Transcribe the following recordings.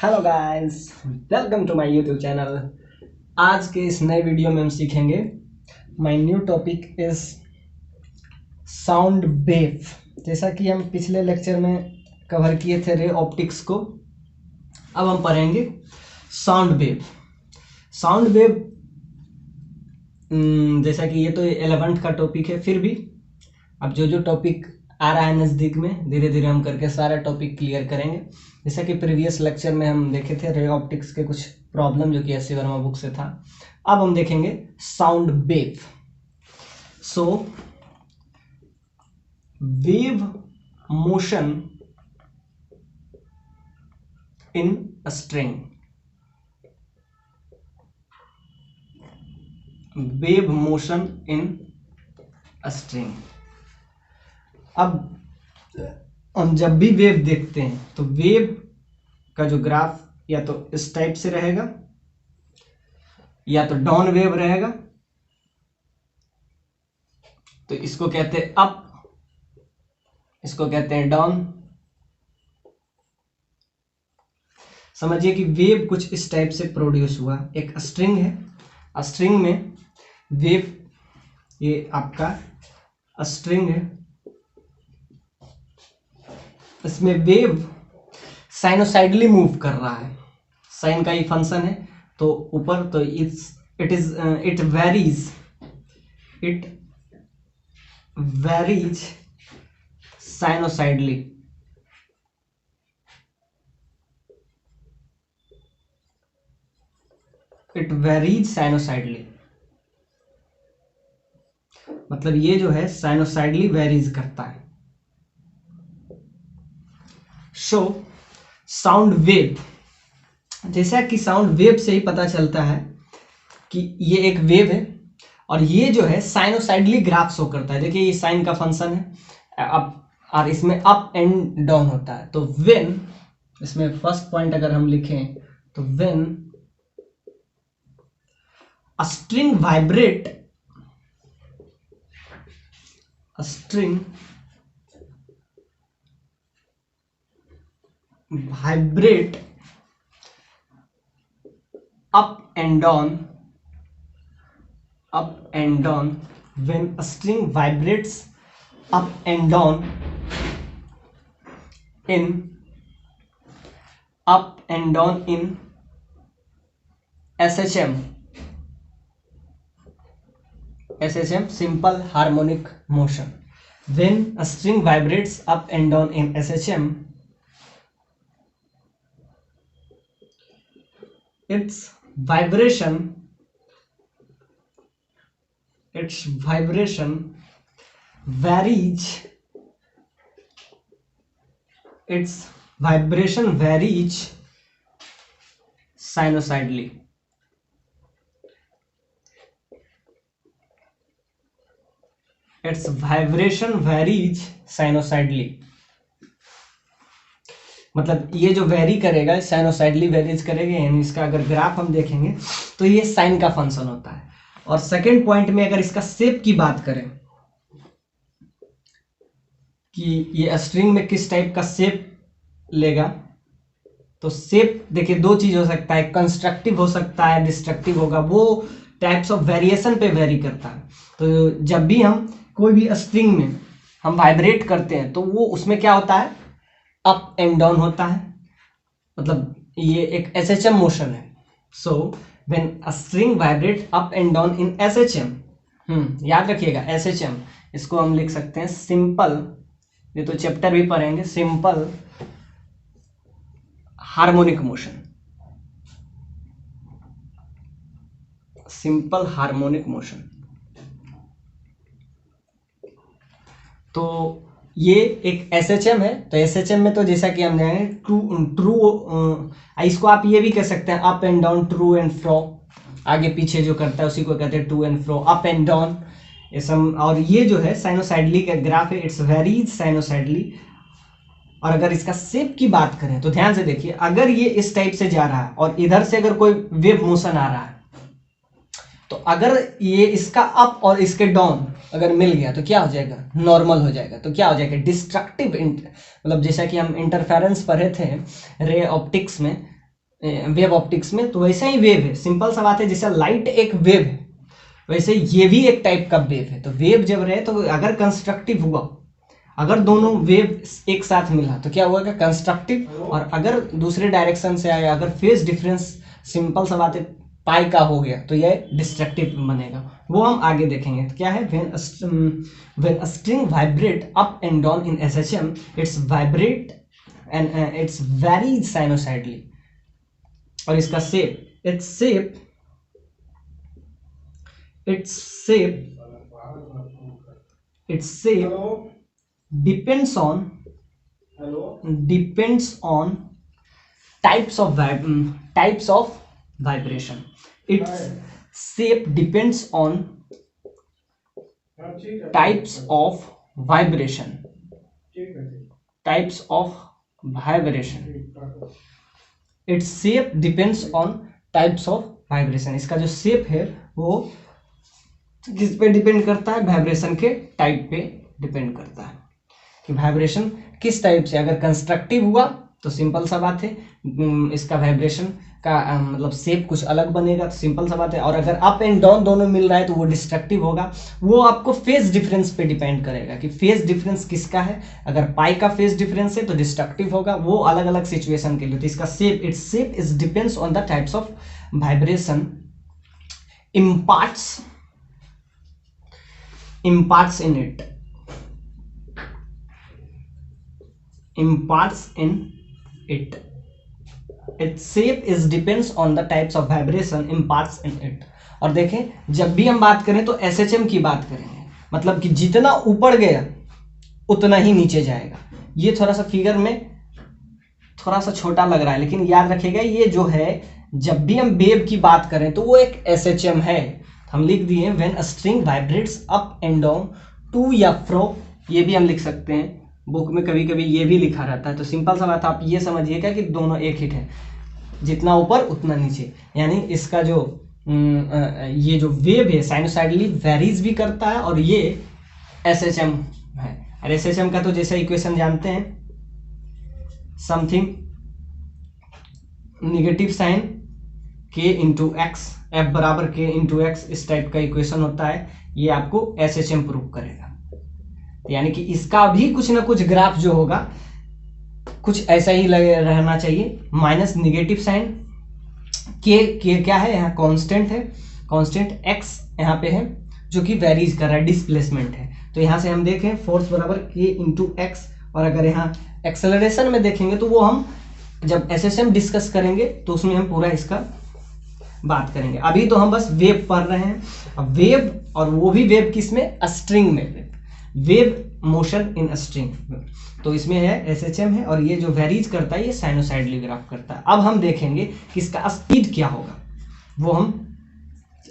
Hello guys, welcome to my YouTube channel. आज के इस नए वीडियो में हम सीखेंगे my new topic is sound wave. जैसा कि हम पिछले लेक्चर में कवर किए थे रे ऑप्टिक्स को, अब हम पढ़ेंगे साउंड वेव। साउंड वेव जैसा कि ये तो 11th का टॉपिक है, फिर भी अब जो टॉपिक आ रहा है नज़दीक में, धीरे धीरे हम करके सारा टॉपिक क्लियर करेंगे। जैसा कि प्रीवियस लेक्चर में हम देखे थे रे ऑप्टिक्स के कुछ प्रॉब्लम जो कि एस सी वर्मा बुक से था। अब हम देखेंगे sound wave. So wave motion in a string, wave motion in a string. अब हम जब भी वेव देखते हैं तो वेव का जो ग्राफ या तो इस टाइप से रहेगा या तो डाउन वेव रहेगा, तो इसको कहते हैं अप, इसको कहते हैं डाउन। समझिए कि वेव कुछ इस टाइप से प्रोड्यूस हुआ। एक स्ट्रिंग है, स्ट्रिंग में वेव, ये आपका स्ट्रिंग है, इसमें वेव साइनोसाइडली मूव कर रहा है। साइन का ही फंक्शन है, तो ऊपर तो इट वेरीज साइनोसाइडली। इट वेरीज साइनोसाइडली, मतलब ये जो है साइनोसाइडली वेरीज करता है। शो साउंड वेव, जैसा कि साउंड वेव से ही पता चलता है कि ये एक वेव है और ये जो है साइनोसाइडली ग्राफ शो करता है। देखिए ये साइन का फंक्शन है अप, और इसमें अप एंड डाउन होता है। तो व्हेन, इसमें फर्स्ट पॉइंट अगर हम लिखें तो when a string vibrate, a string vibrate up and down, when a string vibrates up and down in SHM, simple harmonic motion. When a string vibrates up and down in SHM, its vibration varies, sinusoidally. Its vibration varies sinusoidally, मतलब ये जो very करेगा साइनोसाइडली varies करेगा, यानी इसका अगर graph हम देखेंगे तो ये साइन का फंक्शन होता है। और सेकंड पॉइंट में अगर इसका शेप की बात करें कि ये स्ट्रिंग में किस टाइप का शेप लेगा, तो शेप देखिए दो चीज हो सकता है, कंस्ट्रक्टिव हो सकता है, डिस्ट्रक्टिव होगा। वो टाइप्स ऑफ वेरिएशन पे वेरी करता है। तो जब भी हम कोई भी स्ट्रिंग में हम वाइब्रेट करते हैं तो वो उसमें क्या होता है, अप एंड डाउन होता है, मतलब ये एक SHM मोशन है। So when a string vibrate up and down in SHM, याद रखिएगा SHM, इसको हम लिख सकते हैं सिंपल, ये तो चैप्टर भी पढ़ेंगे, simple harmonic motion, simple harmonic motion. तो ये एक SHM है। तो SHM में तो जैसा कि हम जाने ट्रू, इसको आप ये भी कह सकते हैं up and down, to and fro, आगे पीछे जो करता है उसी को कहते हैं to and fro, up and down ये सब। और ये जो है साइनोसाइडली का ग्राफ है, इट्स वेरीज साइनोसाइडली। और अगर इसका शेप की बात करें तो ध्यान से देखिए, अगर ये इस टाइप से जा रहा है और इधर से अगर कोई वेव मोशन आ रहा है, तो अगर ये इसका अप और इसके डाउन अगर मिल गया तो क्या हो जाएगा, नॉर्मल हो जाएगा। तो क्या हो जाएगा, डिस्ट्रक्टिव, मतलब जैसा कि हम इंटरफेरेंस पढ़े थे रे ऑप्टिक्स में, वेव ऑप्टिक्स में, तो वैसे ही वेव है, सिंपल सा बात है, जैसे लाइट एक वेव है वैसे ये भी एक टाइप का वेव है। तो वेव जब रहे तो अगर कंस्ट्रक्टिव हुआ, अगर दोनों वेव एक साथ मिला तो क्या हुआ, कंस्ट्रक्टिव, और अगर दूसरे डायरेक्शन से आया, अगर फेज डिफरेंस सिंपल सा बात है पाई का हो गया तो यह डिस्ट्रक्टिव बनेगा, वो हम आगे देखेंगे। तो क्या है, when a string vibrate up and down in SHM, it's vibrate and it's very sinusoidally, और इसका shape, its shape depends on types of vibration. Its shape depends on types of vibration. Its shape depends on types of vibration. इसका जो shape है वो किस पे depend करता है, वाइब्रेशन के टाइप पे डिपेंड करता है कि वाइब्रेशन किस टाइप से, अगर कंस्ट्रक्टिव हुआ तो सिंपल सा बात है इसका वाइब्रेशन का मतलब शेप कुछ अलग बनेगा, तो सिंपल सा बात है। और अगर अप एंड डाउन दोनों मिल रहा है तो वो डिस्ट्रक्टिव होगा। वो आपको फेज डिफरेंस पे डिपेंड करेगा कि फेज डिफरेंस किसका है, अगर पाई का फेज डिफरेंस है तो डिस्ट्रक्टिव होगा, वो अलग अलग सिचुएशन के लिए। तो इसका shape, its shape is depends on the types of vibration imparts in it. Its shape is depends on the types of vibration imparts in it. और देखें जब भी हम बात करें तो एसएचएम की बात करेंगे, मतलब कि जितना ऊपर गया उतना ही नीचे जाएगा। ये थोड़ा सा फिगर में थोड़ा सा छोटा लग रहा है, लेकिन याद रखिएगा ये जो है जब भी हम वेव की बात करें तो वो एक एसएचएम है। हम लिख दिए when a string vibrates up and down to या फ्रो, ये भी हम लिख सकते हैं, बुक में कभी कभी ये भी लिखा रहता है। तो सिंपल सा बात आप ये समझिएगा कि दोनों एक हिट है, जितना ऊपर उतना नीचे, यानी इसका जो ये जो वेव है साइनोसाइडली वेरीज भी करता है, और ये एसएचएम है। और एसएचएम का तो जैसे इक्वेशन जानते हैं, something negative sine k into x, F बराबर k इंटू एक्स, इस टाइप का इक्वेशन होता है। ये आपको एसएचएम प्रूव करेगा, यानी कि इसका भी कुछ ना कुछ ग्राफ जो होगा कुछ ऐसा ही रहना चाहिए, माइनस निगेटिव साइन, के क्या है यहाँ कांस्टेंट है, कांस्टेंट एक्स यहाँ पे है जो कि वेरीज कर रहा है, डिस्प्लेसमेंट है। तो यहाँ से हम देखें फोर्स बराबर के इंटू एक्स, और अगर यहाँ एक्सेलरेशन में देखेंगे तो वो हम जब एसएचएम डिस्कस करेंगे तो उसमें हम पूरा इसका बात करेंगे। अभी तो हम बस वेव पढ़ रहे हैं। अब वेव, और वो भी वेव किसमें, स्ट्रिंग में, वेव मोशन इन स्ट्रिंग, तो इसमें है एसएचएम है, और ये जो वेरीज करता है ये साइनोसाइडली ग्राफ करता है। अब हम देखेंगे कि इसका स्पीड क्या होगा, वो हम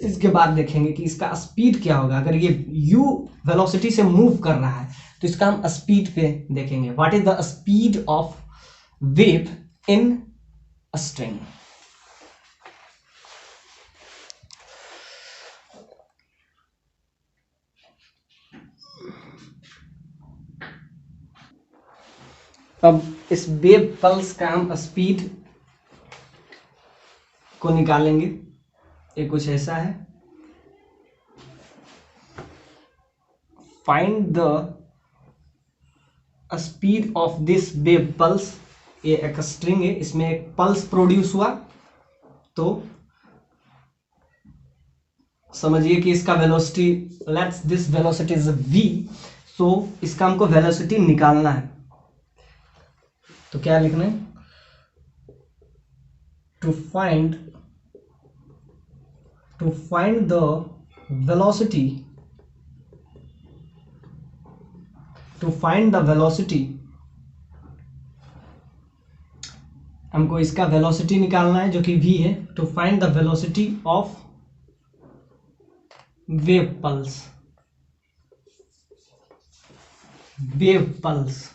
इसके बाद देखेंगे कि इसका स्पीड क्या होगा। अगर ये u वेलोसिटी से मूव कर रहा है तो इसका हम स्पीड पे देखेंगे, what is the speed of wave in string. अब इस वेव पल्स का हम स्पीड को निकालेंगे, ये कुछ ऐसा है, find the speed of this wave pulse. ये एक स्ट्रिंग है, इसमें एक पल्स प्रोड्यूस हुआ, तो समझिए कि इसका velocity, let's this velocity is v, सो इसका हमको वेलोसिटी निकालना है। तो क्या लिखना है, टू फाइंड द वेलोसिटी, हमको इसका वेलोसिटी निकालना है जो कि v है। To find the velocity of wave pulse,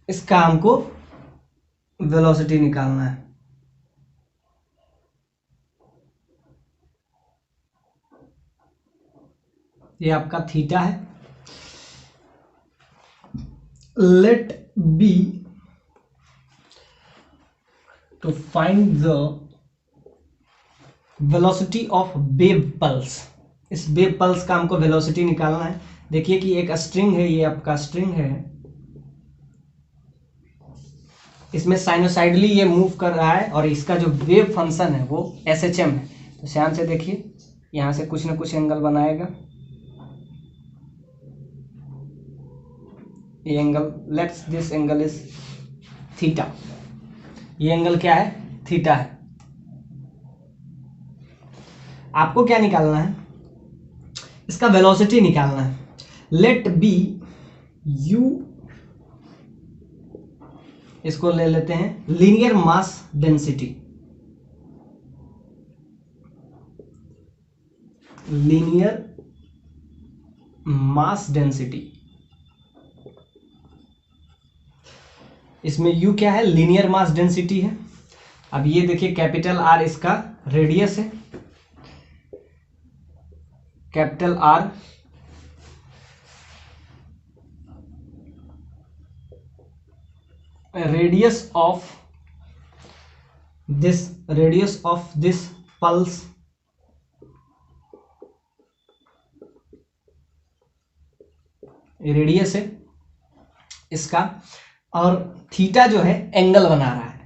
इसका हमको वेलोसिटी निकालना है। ये आपका थीटा है, let be to find the velocity of wave pulse. इस वेव पल्स का हमको वेलोसिटी निकालना है। देखिए कि एक स्ट्रिंग है, ये आपका स्ट्रिंग है, इसमें साइनोसाइडली ये मूव कर रहा है और इसका जो वेव फंक्शन है वो SHM है। तो ध्यान से देखिए, यहाँ से कुछ ना कुछ एंगल बनाएगा। ये angle, let's this angle is theta. ये एंगल क्या है? थीटा है। आपको क्या निकालना है? इसका वेलोसिटी निकालना है। लेट बी यू, इसको ले लेते हैं linear mass density. Linear mass density, इसमें U क्या है? लीनियर मास डेंसिटी है। अब ये देखिए कैपिटल R इसका रेडियस है, capital R radius of this pulse radius है इसका, और थीटा जो है एंगल बना रहा है,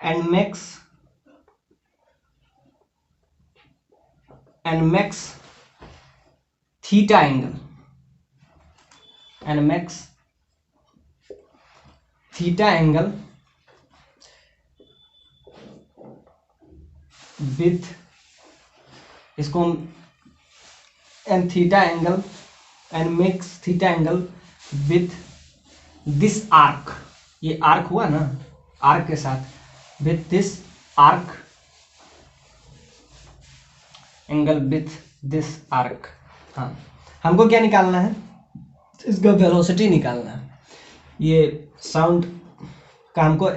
and makes theta angle, and makes theta angle with, इसको हम and theta angle and makes theta angle with this arc, ये आर्क हुआ ना, आर्क के साथ with this arc angle with this arc। हाँ, हमको क्या निकालना है? इसका वेलोसिटी निकालना है। ये साउंड का हमको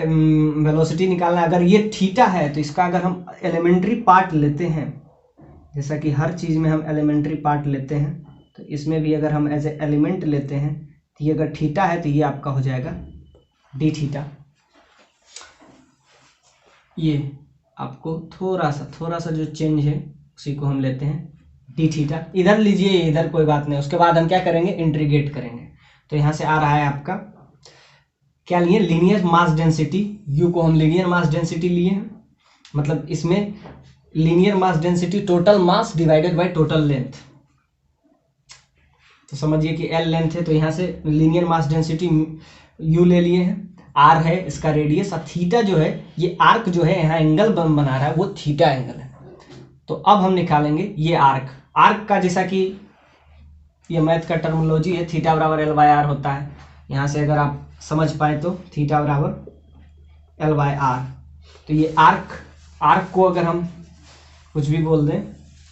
वेलोसिटी निकालना है। अगर ये थीटा है तो इसका अगर हम एलिमेंट्री पार्ट लेते हैं, जैसा कि हर चीज़ में हम एलिमेंट्री पार्ट लेते हैं, तो इसमें भी अगर हम एज ए एलिमेंट लेते हैं तो ये अगर थीटा है तो ये आपका हो जाएगा डी थीटा। ये आपको थोड़ा सा जो चेंज है उसी को हम लेते हैं डी थीटा। इधर लीजिए, इधर कोई बात नहीं। उसके बाद हम क्या करेंगे? इंटीग्रेट करेंगे। तो यहाँ से आ रहा है आपका क्या लिए? Linear mass density. यू को हम लीनियर मास डेंसिटी लिए हैं, मतलब इसमें linear mass density total mass divided by total length. तो समझिए कि L लेंथ है, तो यहाँ से लीनियर मास डेंसिटी U ले लिए हैं। R है इसका रेडियस, और थीटा जो है, ये आर्क जो है यहाँ एंगल बना रहा है वो थीटा एंगल है। तो अब हम निकालेंगे ये आर्क का, जैसा कि ये मैथ का टर्मिनोलॉजी है, थीटा बराबर L/R होता है। यहाँ से अगर आप समझ पाए तो थीटा बराबर L/R। तो ये आर्क को अगर हम कुछ भी बोल दें,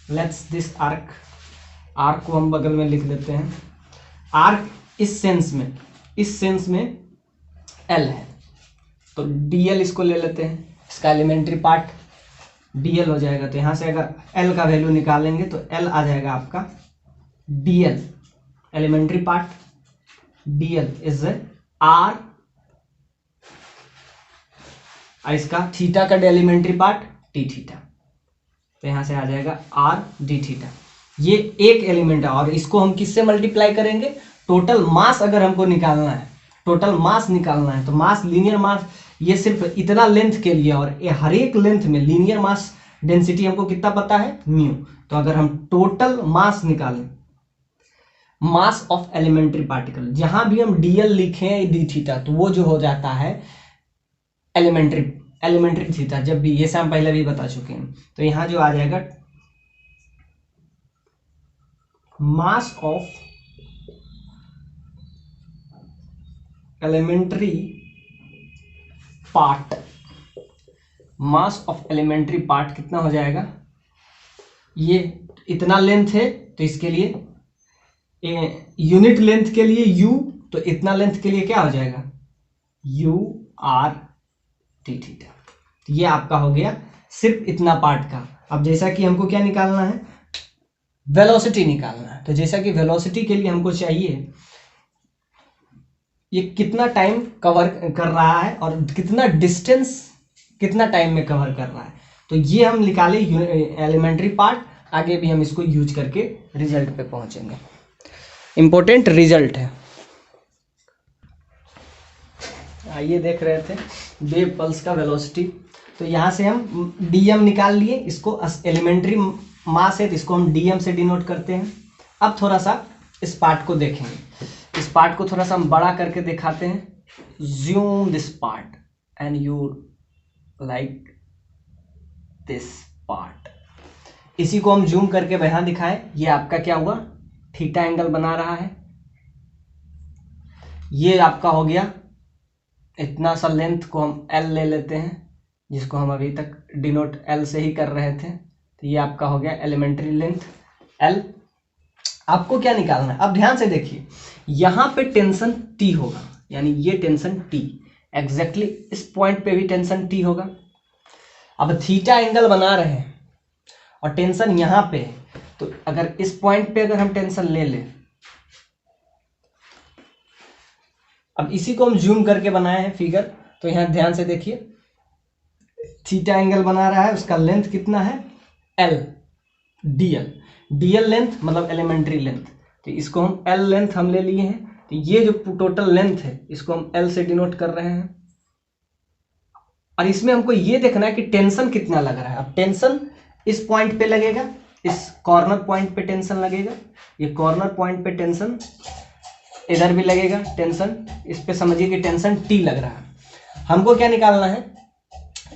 लेट्स दिस आर्क को हम बगल में लिख देते हैं। आर्क इस सेंस में L है, तो DL इसको ले लेते हैं, इसका एलिमेंट्री पार्ट DL हो जाएगा। तो यहाँ से अगर L का वैल्यू निकालेंगे तो L आ जाएगा आपका DL, elementary part DL is R, और इसका थीटा का एलिमेंट्री पार्ट डी थीटा। तो यहाँ से आ जाएगा R डी थीटा। ये एक एलिमेंट है, और इसको हम किससे मल्टीप्लाई करेंगे? टोटल मास अगर हमको निकालना है, तो मास, लीनियर मास, ये सिर्फ इतना लेंथ के लिए, और ये हर एक लेंथ में लीनियर मास डेंसिटी हमको कितना पता है? म्यू। तो अगर हम टोटल मास निकालें, मास ऑफ एलिमेंट्री पार्टिकल, जहां भी हम DL लिखें डी थीटा, तो वो जो हो जाता है एलिमेंट्री थीटा। जब भी, ये से हम पहले भी बता चुके हैं। तो यहां जो आ जाएगा मास ऑफ एलिमेंट्री पार्ट, कितना हो जाएगा? ये इतना लेंथ है तो इसके लिए यूनिट लेंथ के लिए U, तो इतना लेंथ के लिए क्या हो जाएगा? UR D theta. ये आपका हो गया सिर्फ इतना पार्ट का। अब जैसा कि हमको क्या निकालना है? वेलोसिटी निकालना है। तो जैसा कि वेलोसिटी के लिए हमको चाहिए ये कितना टाइम कवर कर रहा है और कितना डिस्टेंस कितना टाइम में कवर कर रहा है। तो ये हम निकाले एलिमेंट्री पार्ट, आगे भी हम इसको यूज करके रिजल्ट पे पहुंचेंगे। इंपॉर्टेंट रिजल्ट है। आइए देख रहे थे वेव पल्स का वेलोसिटी। तो यहाँ से हम डीएम निकाल लिए, इसको एलिमेंट्री मास है तो इसको हम डीएम से डिनोट करते हैं। अब थोड़ा सा इस पार्ट को देखेंगे, इस पार्ट को थोड़ा सा हम बड़ा करके दिखाते हैं। Zoom this part and you like this part. इसी को हम जूम करके यहाँ दिखाए। ये आपका क्या हुआ, थीटा एंगल बना रहा है। ये आपका हो गया इतना सा लेंथ को हम एल ले लेते हैं, जिसको हम अभी तक डिनोट एल से ही कर रहे थे। तो ये आपका हो गया एलिमेंट्री लेंथ एल। आपको क्या निकालना है, अब ध्यान से देखिए, यहां पे टेंशन टी होगा, यानी ये टेंशन टी, एग्जैक्टली इस पॉइंट पे भी टेंशन टी होगा। अब थीटा एंगल बना रहे हैं और टेंशन यहां पे है, तो अगर इस पॉइंट पे अगर हम टेंशन ले लें, अब इसी को हम जूम करके बनाए हैं फिगर। तो यहां ध्यान से देखिए, थीटा एंगल बना रहा है, उसका लेंथ कितना है एल, डीएल, डीएल लेंथ मतलब एलिमेंट्री लेंथ। तो इसको हम एल लेंथ हम ले लिए हैं। तो ये जो टोटल लेंथ है इसको हम एल से डिनोट कर रहे हैं। और इसमें हमको ये देखना है कि टेंशन कितना लग रहा है। अब टेंशन इस पॉइंट पे लगेगा, इस कॉर्नर पॉइंट पे टेंशन लगेगा, ये कॉर्नर पॉइंट पे टेंशन, इधर भी लगेगा टेंशन। इस पे समझिए कि टेंशन टी लग रहा है। हमको क्या निकालना है,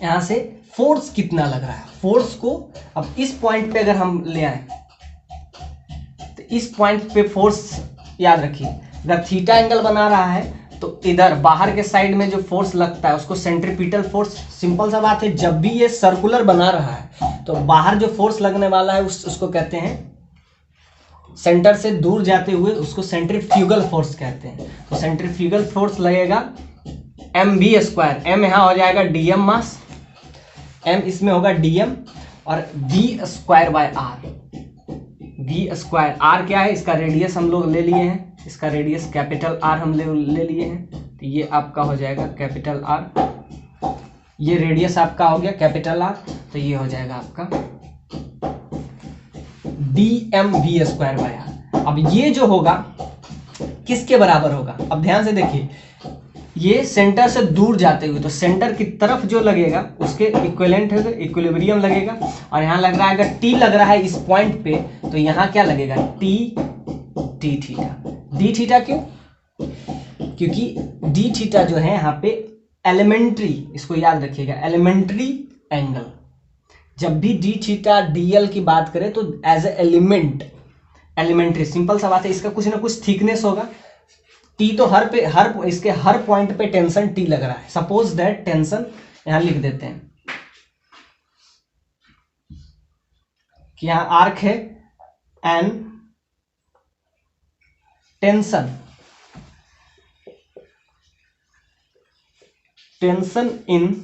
यहां से फोर्स कितना लग रहा है। फोर्स को अब इस पॉइंट पे अगर हम ले आए तो इस पॉइंट पे फोर्स याद रखिए, अगर थीटा एंगल बना रहा है तो इधर बाहर के साइड में जो फोर्स लगता है उसको सेंट्रीपिटल फोर्स। सिंपल सा बात है, जब भी ये सर्कुलर बना रहा है तो बाहर जो फोर्स लगने वाला है उसको कहते हैं, सेंटर से दूर जाते हुए उसको सेंट्रीफ्यूगल फोर्स कहते हैं। तो सेंट्रीफ्यूगल फोर्स लगेगा एम बी स्क्वायर, एम यहाँ हो जाएगा डीएम मास, एम इसमें होगा डीएम और B square by R. B square, R क्या है, इसका रेडियस हम लोग ले लिए हैं, इसका रेडियस कैपिटल आर हम ले लिए हैं। तो ये आपका हो जाएगा कैपिटल आर, ये रेडियस आपका हो गया कैपिटल आर। तो ये हो जाएगा आपका D M V square by R. अब ये जो होगा किसके बराबर होगा, अब ध्यान से देखिए, ये सेंटर से दूर जाते हुए, तो सेंटर की तरफ जो लगेगा उसके इक्विवेलेंट है, इक्विलिब्रियम लगेगा। और यहाँ लग रहा है, अगर टी लग रहा है इस पॉइंट पे, तो यहाँ क्या लगेगा T D theta. D theta क्यों, क्योंकि डी थीटा जो है यहाँ पे एलिमेंट्री, इसको याद रखिएगा, एलिमेंट्री एंगल। जब भी डी थीटा डीएल की बात करें तो as a element, elementary, simple सा बात है, इसका कुछ ना कुछ थिकनेस होगा। टी तो इसके हर पॉइंट पे टेंशन टी लग रहा है। सपोज दैट टेंशन यहां लिख देते हैं कि यहां आर्क है N, tension in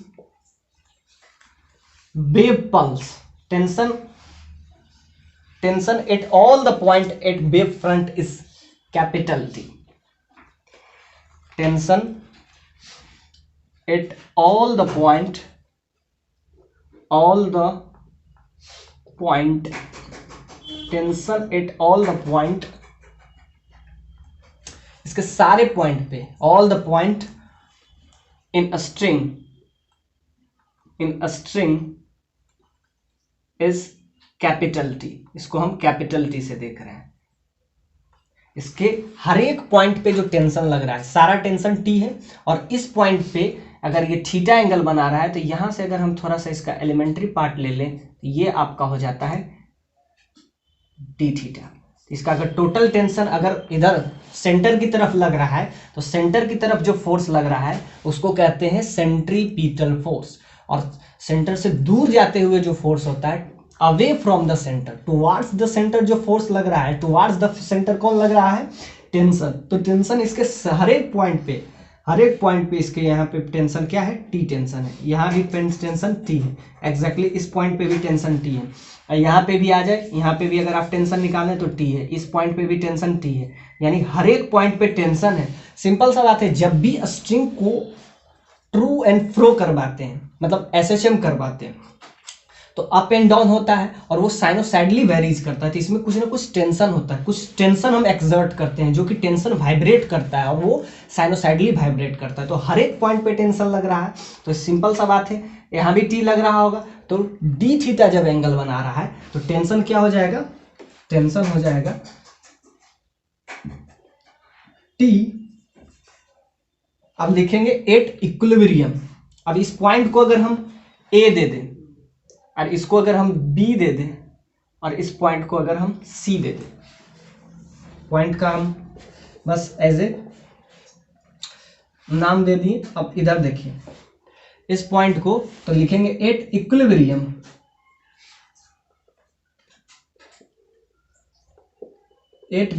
wave pulse, tension at all the point at wave front is capital T. Tension at all the point, tension at all the point, इसके सारे पॉइंट पे, all the point in a string is capital T. इसको हम capital T से देख रहे हैं। इसके हर एक पॉइंट पे जो टेंशन लग रहा है सारा टेंशन टी है। और इस पॉइंट पे अगर ये थीटा एंगल बना रहा है तो यहां से अगर हम थोड़ा सा इसका एलिमेंट्री पार्ट ले लें तो ये आपका हो जाता है डी थीटा। इसका अगर टोटल टेंशन अगर इधर सेंटर की तरफ लग रहा है तो सेंटर की तरफ जो फोर्स लग रहा है उसको कहते हैं सेंट्रीपिटल फोर्स। और सेंटर से दूर जाते हुए जो फोर्स होता है, away from the centre towards the centre जो फोर्स लग रहा है, टुवार्ड्स द सेंटर कौन लग रहा है, टेंशन। तो टेंशन इसके हर एक पॉइंट पे इसके यहाँ पे टेंशन क्या है, टी टेंशन है। यहाँ भी टेंशन टी है, एग्जैक्टली इस पॉइंट पे भी टेंशन टी है। यहाँ पे भी आ जाए, यहाँ पे भी अगर आप टेंशन निकालें तो टी है, इस पॉइंट पे भी टेंशन टी है। यानी हर एक पॉइंट पे टेंशन है। सिंपल सा बात है, जब भी स्ट्रिंग को ट्रू एंड फ्रो करवाते हैं, मतलब एसएचएम करवाते हैं, तो अप एंड डाउन होता है और वो साइनोसाइडली वेरीज करता है। तो इसमें कुछ ना कुछ टेंशन होता है, कुछ टेंशन हम एक्सर्ट करते हैं, जो कि टेंशन वाइब्रेट करता है और वो साइनोसाइडली वाइब्रेट करता है। तो हर एक पॉइंट पे टेंशन लग रहा है, तो सिंपल सा बात है, यहाँ भी टी लग रहा होगा, तो डी थीटा जब एंगल बना रहा है तो टेंशन क्या हो जाएगा, टेंशन हो जाएगा टी। अब लिखेंगे एट इक्विलिब्रियम। अब इस पॉइंट को अगर हम ए दे दें और इसको अगर हम बी दे दें और इस पॉइंट को अगर हम सी दे दें, पॉइंट का हम बस एज ए नाम दे दिए। अब इधर देखिए इस पॉइंट को, तो लिखेंगे at equilibrium, at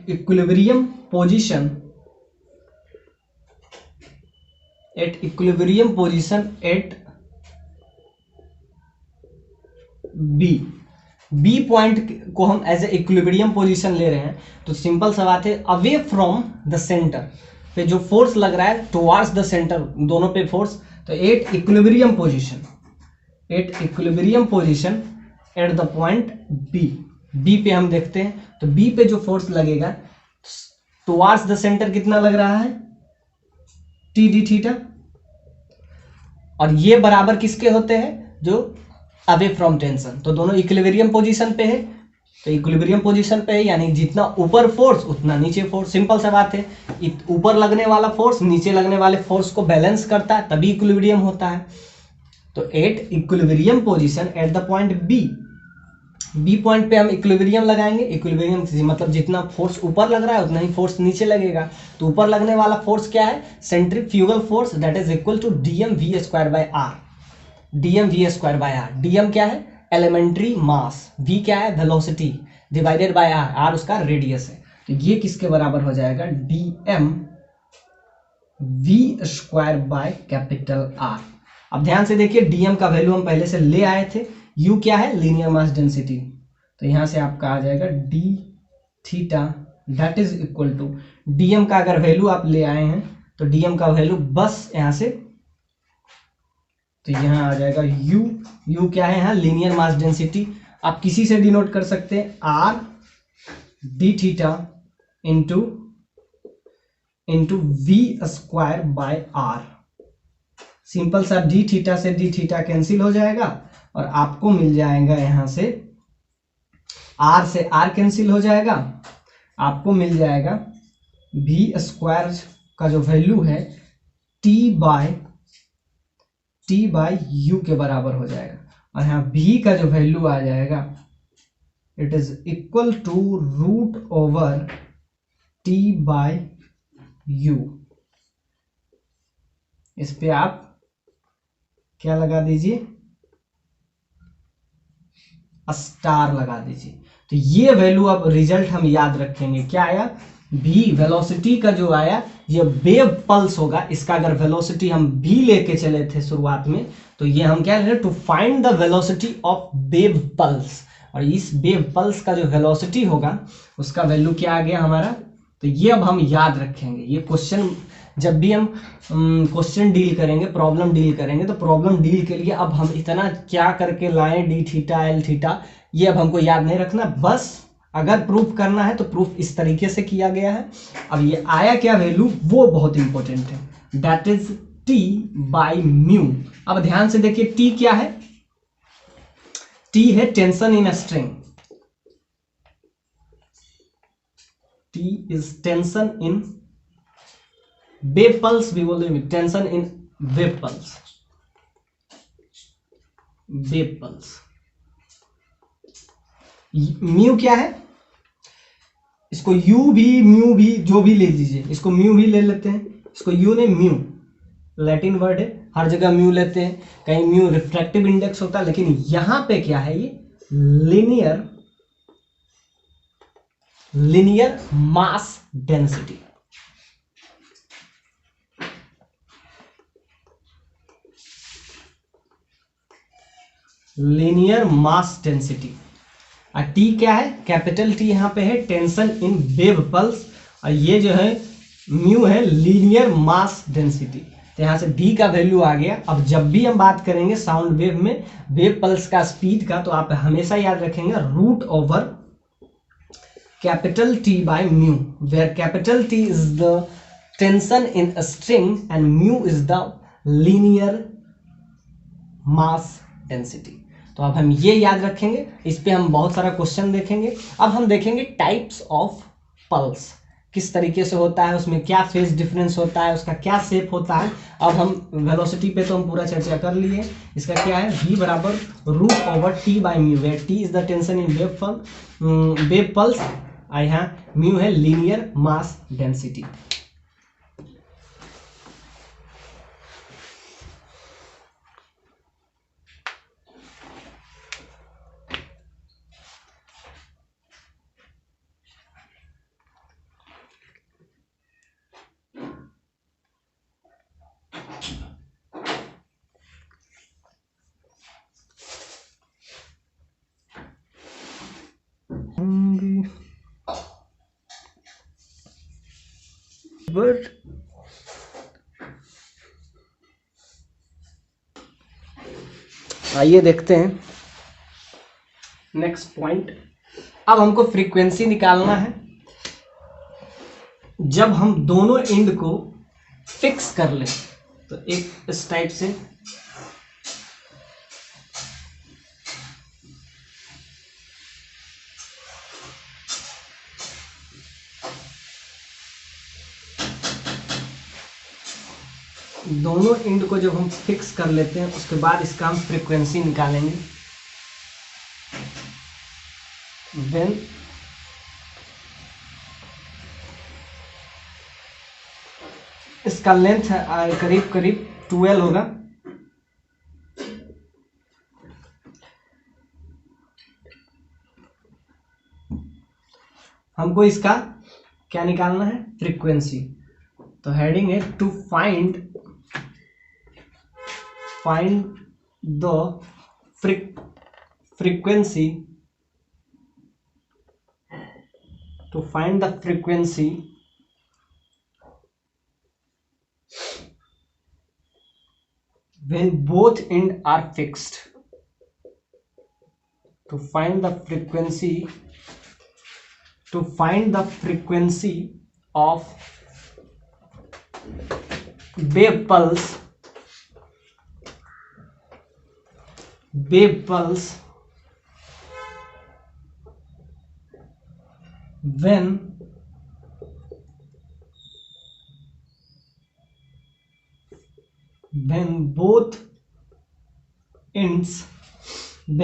equilibrium position, at equilibrium position at B point को हम एज ए इक्विलिब्रियम पोजीशन ले रहे हैं। तो सिंपल सा बात है, अवे फ्रॉम द सेंटर पे जो फोर्स लग रहा है टुवार्ड्स द सेंटर, दोनों पे फोर्स, तो at equilibrium position, at equilibrium position at the point B पे हम देखते हैं, तो बी पे जो फोर्स लगेगा टुवार्ड्स द सेंटर कितना लग रहा है, टी डी थीटा, और ये बराबर किसके होते हैं, जो अवे फ्रॉम टेंशन। तो दोनों इक्विलिब्रियम पोजीशन पे है, तो इक्विलिब्रियम पोजीशन पे है यानी जितना ऊपर फोर्स उतना नीचे फोर्स। सिंपल सा बात है, ऊपर लगने वाला फोर्स नीचे लगने वाले फोर्स को बैलेंस करता है, तभी इक्विलिब्रियम होता है। तो at equilibrium position at the point B point पे हम इक्विलिब्रियम लगाएंगे। इक्विलिब्रियम मतलब जितना फोर्स ऊपर लग रहा है उतना ही फोर्स नीचे लगेगा। तो ऊपर लगने वाला फोर्स क्या है, centrifugal force, that is equal to DM V square by R. DM V square by R, DM क्या है, एलिमेंट्री मास, वी क्या है, velocity, divided by R, R उसका रेडियस है। तो ये किसके बराबर हो जाएगा, DM V square by capital R. अब ध्यान से देखिए, डीएम का वैल्यू हम पहले से ले आए थे, यू क्या है, लीनियर मास डेंसिटी, तो यहां से आपका आ जाएगा D theta that is equal to, DM का अगर वैल्यू आप ले आए हैं तो डीएम का वैल्यू बस यहां से, तो यहां आ जाएगा यू क्या है, यहाँ लीनियर मास डेंसिटी, आप किसी से डिनोट कर सकते हैं, R D theta into V square by R. Simple सा डी थीटा से डी थीटा कैंसिल हो जाएगा और आपको मिल जाएगा यहां से आर कैंसिल हो जाएगा, आपको मिल जाएगा वी स्क्वायर का जो वैल्यू है टी बाय यू के बराबर हो जाएगा, और यहाँ v का जो वैल्यू आ जाएगा it is equal to root over T by U. इस पे आप क्या लगा दीजिए, स्टार लगा दीजिए। तो ये वैल्यू अब रिजल्ट हम याद रखेंगे, क्या आया, v वेलोसिटी का जो आया ये वेव पल्स होगा। इसका अगर वेलोसिटी हम v लेके चले थे शुरुआत में, तो ये हम क्या ले रहे, to find the velocity of wave pulse, और इस वेव पल्स का जो वेलोसिटी होगा उसका वैल्यू क्या आ गया हमारा। तो ये अब हम याद रखेंगे, ये क्वेश्चन जब भी हम क्वेश्चन डील करेंगे, प्रॉब्लम डील करेंगे, तो प्रॉब्लम डील के लिए अब हम इतना क्या करके लाएं, डी थीटा एल थीटा, ये अब हमको याद नहीं रखना, बस अगर प्रूफ करना है तो प्रूफ इस तरीके से किया गया है। अब ये आया क्या वैल्यू, वो बहुत इंपॉर्टेंट है, that is T by mu. अब ध्यान से देखिए टी क्या है, टी है tension in string, T is tension in wave pulse, भी बोल देंगे tension in wave pulse, wave pulse. Mu क्या है, इसको यू भी म्यू भी जो भी ले लीजिए, इसको म्यू भी ले लेते हैं, इसको यू ने म्यू, लैटिन वर्ड है, हर जगह म्यू लेते हैं, कहीं म्यू रिफ्रैक्टिव इंडेक्स होता है, लेकिन यहां पे क्या है, ये linear mass density. Linear mass density, और टी क्या है, कैपिटल टी यहां पे है टेंशन इन वेव पल्स, और ये जो है म्यू है लीनियर मास डेंसिटी। तो यहाँ से v का वैल्यू आ गया। अब जब भी हम बात करेंगे साउंड वेव में वेव पल्स का स्पीड का, तो आप हमेशा याद रखेंगे root over capital T by mu, where capital T is the tension in a string and mu is the linear mass density. तो अब हम ये याद रखेंगे, इस पे हम बहुत सारा क्वेश्चन देखेंगे। अब हम देखेंगे टाइप्स ऑफ पल्स किस तरीके से होता है, उसमें क्या फेज डिफरेंस होता है, उसका क्या शेप होता है। अब हम वेलोसिटी पे तो हम पूरा चर्चा कर लिए। इसका क्या है, v बराबर root over t by mu, where t is the tension in wave pulse, यहाँ म्यू है लीनियर मास डेंसिटी। बट आइए देखते हैं नेक्स्ट पॉइंट। अब हमको फ्रीक्वेंसी निकालना है जब हम दोनों एंड को फिक्स कर लें। तो एक इस टाइप से दोनों एंड को जब हम फिक्स कर लेते हैं उसके बाद इसका हम फ्रीक्वेंसी निकालेंगे। देन इसका लेंथ करीब करीब 12 होगा। हमको इसका क्या निकालना है, फ्रीक्वेंसी। तो हेडिंग है to find the frequency to find the frequency when both ends are fixed. To find the frequency of wave pulse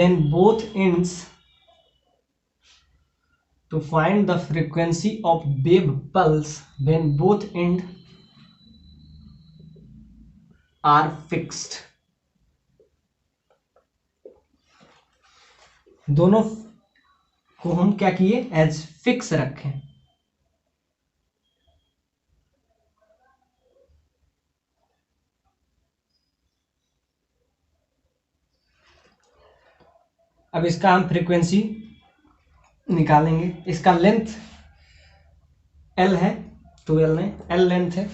when both ends to find the frequency of wave pulse when both ends are fixed. दोनों को हम क्या किए, as fix रखें। अब इसका हम frequency निकालेंगे। इसका लेंथ L है, 12 में L लेंथ है।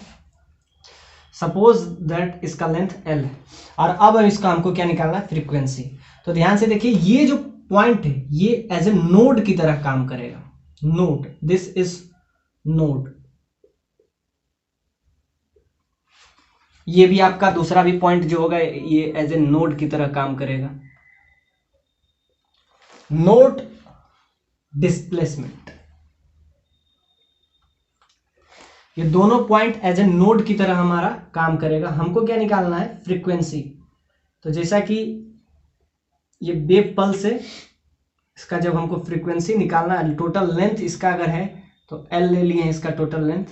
सपोज दैट इसका लेंथ L है और अब इसका हमको क्या निकालना है, फ्रीक्वेंसी। तो ध्यान से देखिए, ये जो पॉइंट है ये एज ए नोड की तरह काम करेगा। Node, this is node. ये भी आपका दूसरा भी पॉइंट जो होगा ये एज ए नोड की तरह काम करेगा। नोड डिस्प्लेसमेंट, ये दोनों पॉइंट एज ए नोड की तरह हमारा काम करेगा। हमको क्या निकालना है, फ्रीक्वेंसी। तो जैसा कि ये वेव पल्स है, इसका जब हमको फ्रीक्वेंसी निकालना है, टोटल लेंथ इसका अगर है तो L ले लिए हैं इसका टोटल लेंथ।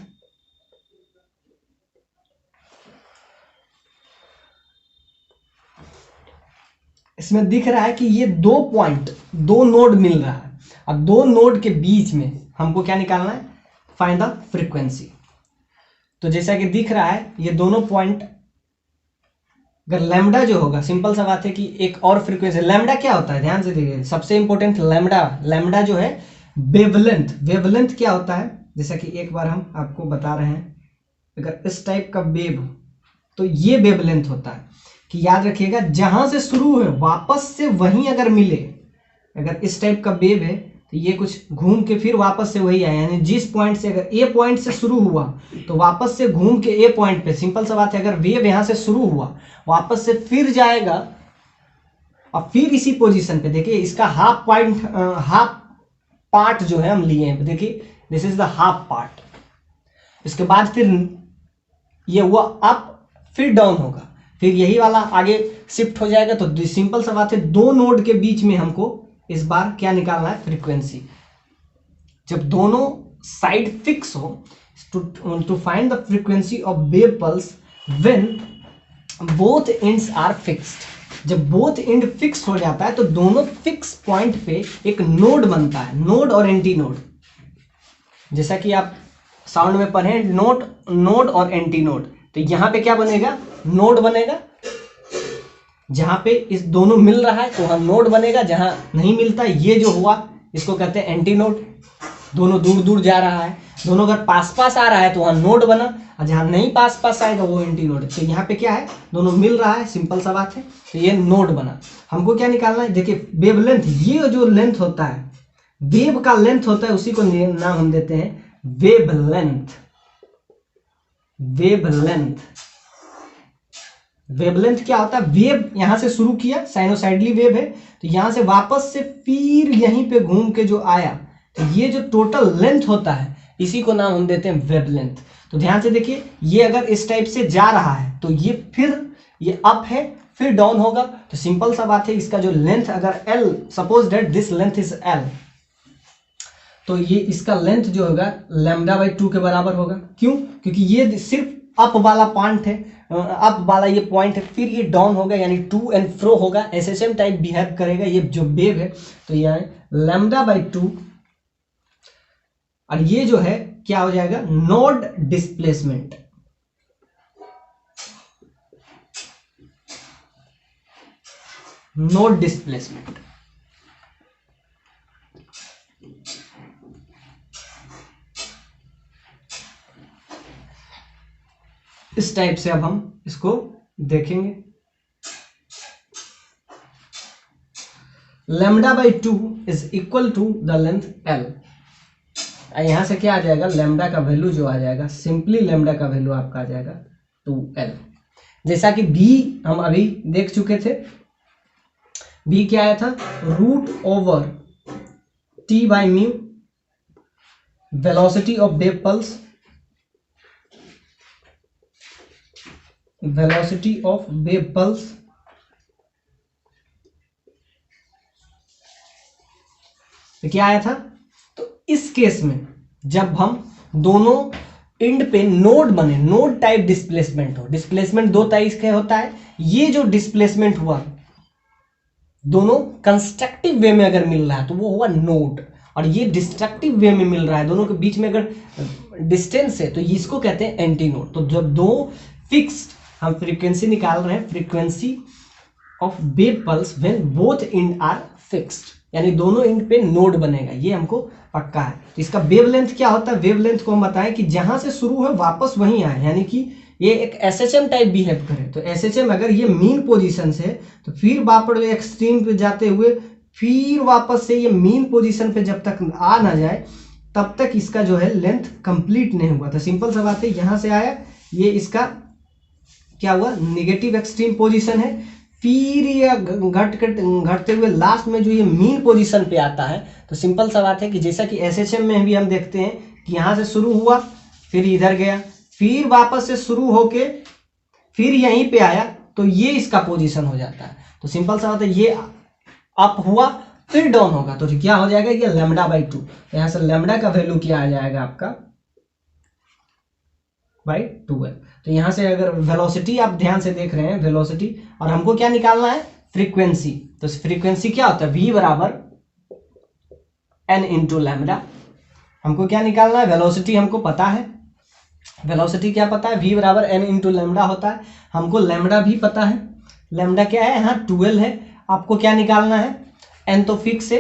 इसमें दिख रहा है कि ये दो पॉइंट, दो नोड मिल रहा है। अब दो नोड के बीच में हमको क्या निकालना है, फाइंड द फ्रीक्वेंसी। तो जैसा कि दिख रहा है ये दोनों पॉइंट, अगर लैम्डा जो होगा, सिंपल सा बात है कि एक और फ्रीक्वेंसी। लैम्डा क्या होता है, ध्यान से देखिए, सबसे इंपॉर्टेंट लैम्डा जो है वेवलेंथ। वेवलेंथ क्या होता है, जैसा कि एक बार हम आपको बता रहे हैं। अगर इस टाइप का वेव हो तो ये वेवलेंथ होता है कि याद रखिएगा जहां से शुरू है वापस से वहीं अगर मिले, अगर इस टाइप का वेव है तो ये कुछ घूम के फिर वापस से वही आया, यानी जिस पॉइंट से अगर ए पॉइंट से शुरू हुआ तो वापस से घूम के ए पॉइंट पे, सिंपल सा बात है, अगर वेव यहां से शुरू हुआ वापस से फिर जाएगा और फिर इसी पोजीशन पे, देखिए इसका हाफ पॉइंट, हाफ पार्ट जो है हम लिए हैं, देखिए this is the half part. इसके बाद फिर ये हुआ अप, फिर डाउन होगा, फिर यही वाला आगे शिफ्ट हो जाएगा। तो सिंपल सा बात है, दो नोड के बीच में हमको इस बार क्या निकालना है, फ्रीक्वेंसी। जब दोनों साइड फिक्स हो, to find the frequency of wave pulse when both ends are fixed. जब बोथ एंड फिक्स हो जाता है तो दोनों फिक्स पॉइंट पे एक नोड बनता है, नोड और एंटी नोड। जैसा कि आप साउंड में पढ़े, नोड और एंटी नोड। तो यहां पे क्या बनेगा, नोड बनेगा। जहां पे इस दोनों मिल रहा है तो वहां नोड बनेगा, जहां नहीं मिलता ये जो हुआ इसको कहते हैं एंटी नोड। दोनों दूर दूर जा रहा है, दोनों अगर पास पास आ रहा है तो वहां नोड बना, और जहां नहीं पास पास आएगा वो एंटी नोड। तो यहाँ पे क्या है, दोनों मिल रहा है, सिंपल सा बात है, तो ये नोड बना। हमको क्या निकालना है, देखिए वेवलेंथ, ये जो लेंथ होता है, वेव का लेंथ होता है, उसी को नाम हम देते हैं वेवलेंथ। वेवलेंथ, वेवलेंथ क्या होता है, वेव यहां से शुरू किया, साइनोसाइडली वेव है, तो यहां से वापस से फिर यहीं पे घूम के जो आया, तो ये जो टोटल लेंथ होता है इसी को नाम हम देते हैं वेवलेंथ। तो ध्यान से देखिए, ये अगर इस टाइप से जा रहा है तो ये फिर ये अप है, फिर डाउन होगा। तो सिंपल सा बात है, इसका जो लेंथ अगर L, suppose that this length is L, तो ये इसका लेंथ जो होगा λ/2 के बराबर होगा। क्यों, क्योंकि ये सिर्फ अप वाला पॉइंट है, अप वाला ये पॉइंट है, फिर ये डाउन होगा, यानी टू एंड फ्रो होगा, SHM टाइप बिहेव करेगा ये जो वेव है। तो यहाँ λ/2, और ये जो है क्या हो जाएगा, नोड डिस्प्लेसमेंट। नोड डिस्प्लेसमेंट इस टाइप से अब हम इसको देखेंगे। λ/2 is equal to the length L। यहां से क्या आ जाएगा, लैम्डा का वैल्यू जो आ जाएगा, सिंपली लैम्डा का वैल्यू आपका आ जाएगा 2L। जैसा कि B हम अभी देख चुके थे, B क्या आया था, √T/μ velocity of wave pulse, velocity of wave pulse, तो क्या आया था, तो इस केस में जब हम दोनों एंड पे नोड बने, नोड टाइप डिस्प्लेसमेंट हो, डिस्प्लेसमेंट दो टाइप के होता है, ये जो डिस्प्लेसमेंट हुआ दोनों कंस्ट्रक्टिव वे में अगर मिल रहा है तो वो हुआ नोड, और ये डिस्ट्रक्टिव वे में मिल रहा है, दोनों के बीच में अगर डिस्टेंस है तो इसको कहते हैं एंटी नोड। तो जब दो फिक्स्ड, हम फ्रीक्वेंसी निकाल रहे हैं, frequency of wave pulse when both end are fixed, यानी दोनों एंड पे नोड बनेगा, ये हमको पक्का है। तो इसका वेवलेंथ क्या होता है, वेवलेंथ को हम बताएं कि जहां से शुरू है वापस वहीं आए, यानी कि ये एक SHM टाइप बिहेव करे। तो SHM अगर ये मीन पोजीशन से तो फिर वापस एक्सट्रीम पे जाते हुए फिर वापस से ये मीन पोजीशन पे जब तक आ ना जाए तब तक इसका जो है लेंथ कंप्लीट नहीं हुआ। तो सिंपल सा बात है, यहां से आया, ये इसका क्या हुआ, नेगेटिव एक्सट्रीम पोजीशन है, फिर ये घटते हुए लास्ट में जो ये मीन पोजीशन पे आता है। तो सिंपल सा बात है कि जैसा कि SHM में भी हम देखते हैं कि यहाँ से शुरू हुआ, फिर इधर गया, फिर वापस से शुरू होके फिर यहीं पे आया, तो ये इसका पोजीशन हो जाता है। तो सिंपल सा बात है, ये अप हुआ फिर डाउन होगा, तो क्या हो जाएगा, ये λ/2। यहाँ से लैम्डा का वैल्यू क्या आ जाएगा आपका, /2L। तो यहां से अगर वेलोसिटी आप ध्यान से देख रहे हैं, वेलोसिटी, और हमको क्या निकालना है, फ्रीक्वेंसी। तो फ्रीक्वेंसी क्या होता है, V = N × लैम्डा। हमको क्या निकालना है, वेलोसिटी हमको पता है, वेलोसिटी क्या पता है, V = N × लैम्डा होता है। हमको लैम्डा भी पता है, लैम्डा क्या है, यहाँ 2L है। आपको क्या निकालना है, N तो फिक्स है,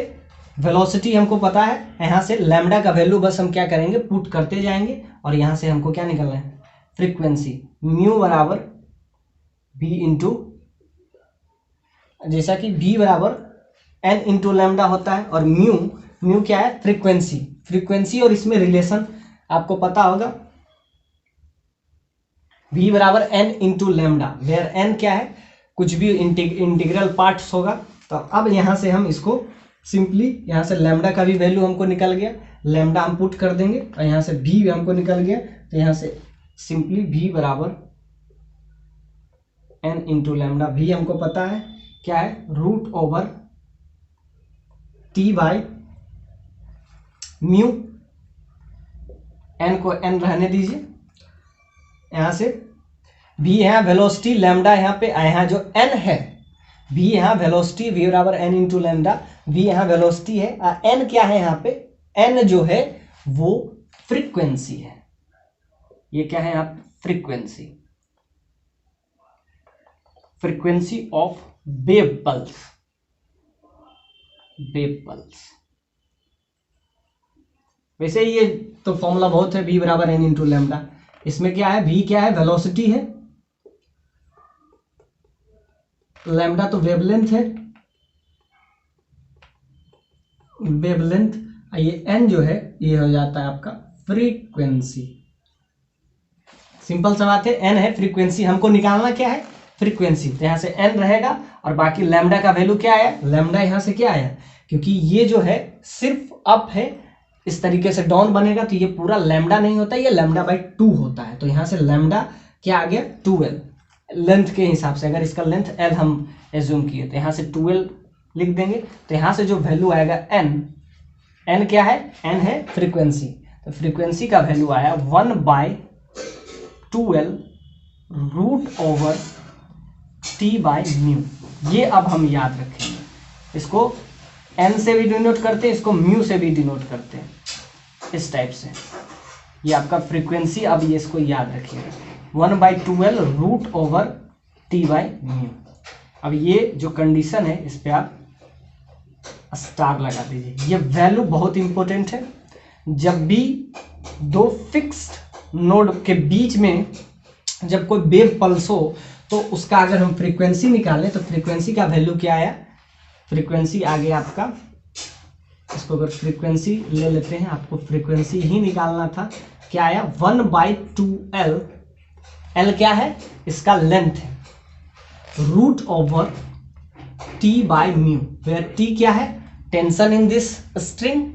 वेलोसिटी हमको पता है, यहाँ से लैम्डा का वैल्यू बस हम क्या करेंगे, पुट करते जाएंगे, और यहाँ से हमको क्या निकालना है, फ्रीक्वेंसी, म्यू बराबर v इंटू, जैसा कि v बराबर n इंटू लैम्डा होता है, और म्यू क्या है, फ्रीक्वेंसी, और इसमें रिलेशन आपको पता होगा, v बराबर n into lambda, where n क्या है, कुछ भी इंटीग्रल पार्ट्स होगा। तो अब यहां से हम इसको सिंपली, यहां से लैम्डा का भी वैल्यू हमको निकल गया, लैम्डा हम पुट कर देंगे, और यहां से v हमको निकल गया, तो यहां से सिंपली v बराबर n इंटू लैम्डा, v हमको पता है क्या है, root over t by mu, n को n रहने दीजिए, यहां से v यहाँ वेलोसिटी, लैम्डा यहाँ पे, यहाँ जो n है, v यहाँ वेलोसिटी, v बराबर n इंटू लैम्डा, v यहाँ वेलोसिटी है, n क्या है यहाँ पे, n जो है वो फ्रीक्वेंसी है, ये क्या है यहाँ frequency, frequency of wave pulse, वैसे ये तो फॉर्मूला बहुत है, v बराबर n इंटू लैम्डा, इसमें क्या है, v क्या है, वेलोसिटी है, लैम्डा तो वेवलेंथ है, ये n जो है ये हो जाता है आपका फ्रीक्वेंसी। सिंपल सा बात है, n है फ्रीक्वेंसी, हमको निकालना क्या है, फ्रीक्वेंसी, तो यहां से n रहेगा, और बाकी लैम्डा का वैल्यू क्या आया, लैम्डा यहां से क्या आया, क्योंकि ये जो है सिर्फ अप है, इस तरीके से डाउन बनेगा तो ये पूरा लैम्डा नहीं होता, ये लैम्डा बाई 2 होता है, तो यहां से लैम्डा क्या आ गया 12, लेंथ के हिसाब से, अगर इसका लेंथ l हम एज्यूम किए तो यहां से 12 लिख देंगे, तो यहां से जो वैल्यू आएगा n क्या है, n है फ्रीक्वेंसी, तो फ्रीक्वेंसी का वैल्यू आया 1/12 root over t by mu. ये अब हम याद रखेंगे, इसको n से भी डिनोट करते हैं, इसको म्यू से भी डिनोट करते हैं, इस टाइप से, ये आपका फ्रीक्वेंसी, अब ये इसको याद रखिएगा 1/12 root over t by mu. अब ये जो कंडीशन है इस पे आप स्टार लगा दीजिए, ये वैल्यू बहुत इंपॉर्टेंट है, जब भी दो फिक्स्ड नोड के बीच में जब कोई वेव पल्स हो तो उसका अगर हम फ्रीक्वेंसी निकालें तो फ्रीक्वेंसी का वैल्यू क्या आया, फ्रीक्वेंसी आ गया आपका, इसको अगर फ्रीक्वेंसी ले लेते हैं, आपको फ्रीक्वेंसी ही निकालना था, क्या आया 1/2l, l क्या है, इसका लेंथ है, root over t by mu, where t क्या है, tension in this string,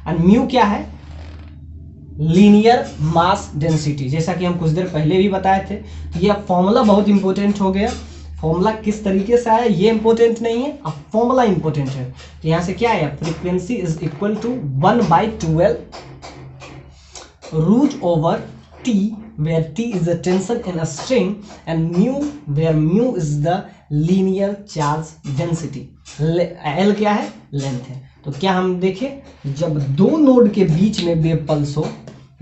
and mu क्या है, लीनियर मास डेंसिटी, जैसा कि हम कुछ देर पहले भी बताए थे। तो ये फॉर्मूला बहुत इंपॉर्टेंट हो गया, फॉर्मूला किस तरीके से आया ये इंपॉर्टेंट नहीं है, अब फॉर्मूला इंपॉर्टेंट है, तो यहां से क्या आया, frequency is equal to 1/12 root over t where t is the tension in a string and mu where mu is the linear charge density, l क्या है, लेंथ है। तो क्या हम देखें, जब दो नोड के बीच में वेव पल्स हो,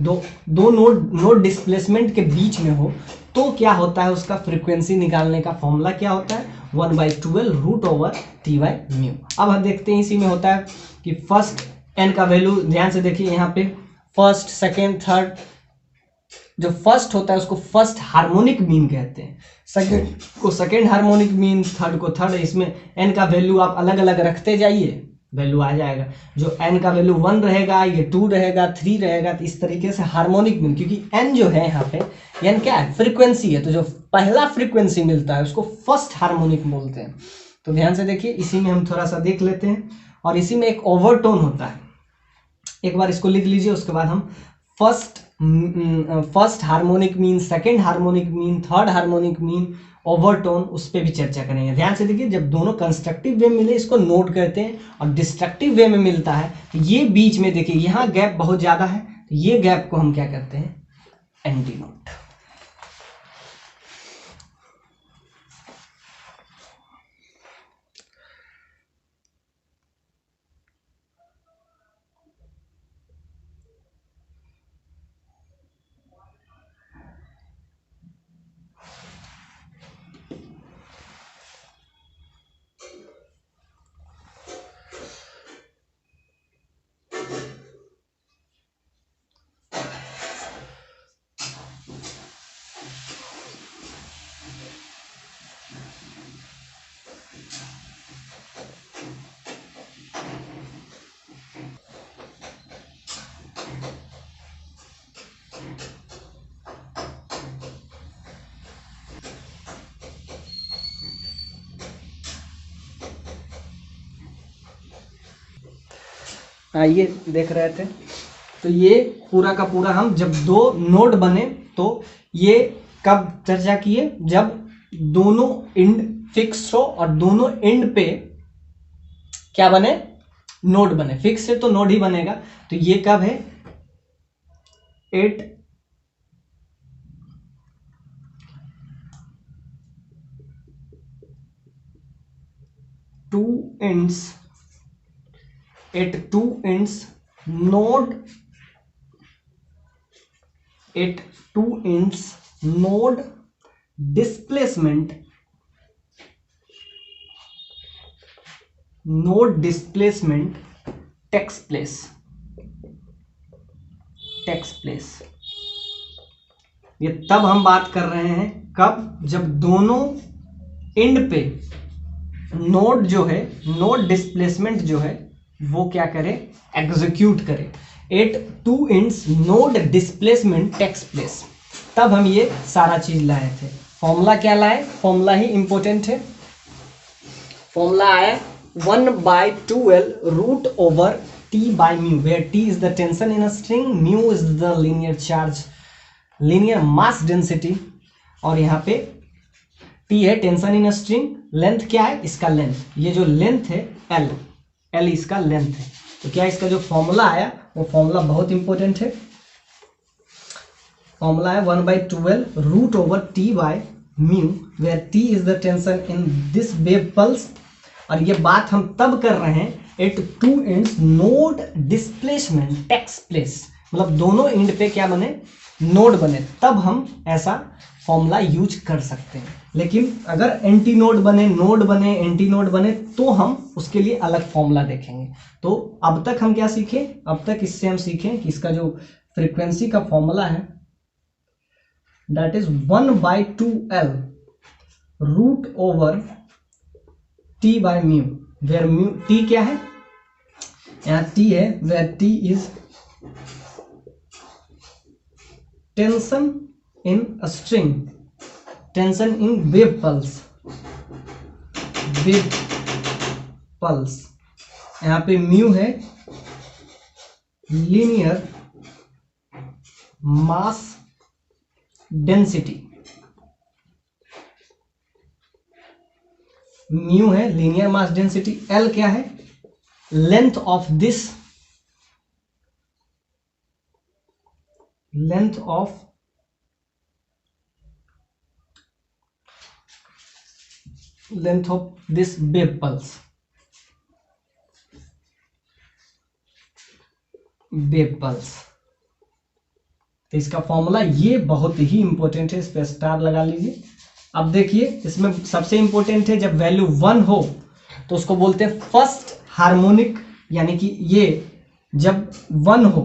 दो नोड डिस्प्लेसमेंट के बीच में हो, तो क्या होता है, उसका फ्रीक्वेंसी निकालने का फॉर्मूला क्या होता है, 1/12 root over t by mu. अब हम देखते हैं इसी में होता है कि फर्स्ट n का वैल्यू, ध्यान से देखिए यहाँ पे फर्स्ट, सेकेंड, थर्ड, जो फर्स्ट होता है उसको फर्स्ट हार्मोनिक मीन कहते हैं, सेकंड को सेकंड हार्मोनिक मीन, थर्ड को थर्ड, इसमें n का वैल्यू आप अलग अलग रखते जाइए, वैल्यू आ जाएगा, जो n का वैल्यू 1 रहेगा, ये 2 रहेगा, 3 रहेगा, तो इस तरीके से हार्मोनिक मीन, क्योंकि n जो है यहाँ पे, n क्या है, फ्रीक्वेंसी है, तो जो पहला फ्रीक्वेंसी मिलता है उसको फर्स्ट हार्मोनिक बोलते हैं। तो ध्यान से देखिए, इसी में हम थोड़ा सा देख लेते हैं, और इसी में एक ओवरटोन होता है, एक बार इसको लिख लीजिए, उसके बाद हम first harmonic mean, second harmonic mean, third harmonic mean, overtone, उस पर भी चर्चा करेंगे। ध्यान से देखिए, जब दोनों कंस्ट्रक्टिव वे मिले इसको नोट करते हैं, और डिस्ट्रक्टिव वे में मिलता है तो ये बीच में देखिए यहाँ गैप बहुत ज्यादा है, तो ये गैप को हम क्या करते हैं, एंटी नोट। आइए देख रहे थे। तो ये पूरा का पूरा हम जब दो नोड बने तो ये कब चर्चा किए, जब दोनों एंड फिक्स हो और दोनों एंड पे क्या बने, नोड बने। फिक्स है तो नोड ही बनेगा। तो ये कब है, at two ends, at two ends node, at two ends node displacement, node displacement takes place, takes place. ये तब हम बात कर रहे हैं कब, जब दोनों एंड पे नोड जो है, नोड डिस्प्लेसमेंट जो है वो क्या करे, एग्जीक्यूट करे। At two ends node displacement takes place, तब हम ये सारा चीज लाए थे। फॉर्मूला क्या लाए, फॉर्मूला ही इंपॉर्टेंट है। फॉर्मूला आया 1/2L root over T by mu, where T is the tension in a string, mu is the linear charge, linear mass density, और यहाँ पे T है टेंशन इन स्ट्रिंग, लेंथ क्या है इसका, लेंथ, ये जो लेंथ है L, L इसका लेंथ है। तो क्या इसका जो फॉर्मूला आया वो फॉर्मूला बहुत इंपॉर्टेंट है। फॉर्मूला है 1/2L root over T by mu, where T is the tension in this wave pulse। और ये बात हम तब कर रहे हैं at two ends node displacement takes place, मतलब दोनों एंड पे क्या बने, नोड बने, तब हम ऐसा फॉर्मूला यूज कर सकते हैं। लेकिन अगर एंटी नोड बने, नोड बने, एंटी नोड बने, तो हम उसके लिए अलग फॉर्मूला देखेंगे। तो अब तक हम क्या सीखे, अब तक इससे हम सीखें कि इसका जो फ्रीक्वेंसी का फॉर्मूला है that is 1/2L root over T by mu, where mu T क्या है, यहाँ T है, where T is tension in a string, tension in wave pulse, wave pulse। यहाँ पे mu है linear mass density, म्यू है linear mass density, L क्या है, length of this, length of this wave pulse, wave pulse. तो इसका formula ये बहुत ही इंपॉर्टेंट है, इस पर स्टार लगा लीजिए। अब देखिए इसमें सबसे इंपॉर्टेंट है, जब वैल्यू 1 हो तो उसको बोलते हैं फर्स्ट हार्मोनिक, यानी कि ये जब 1 हो,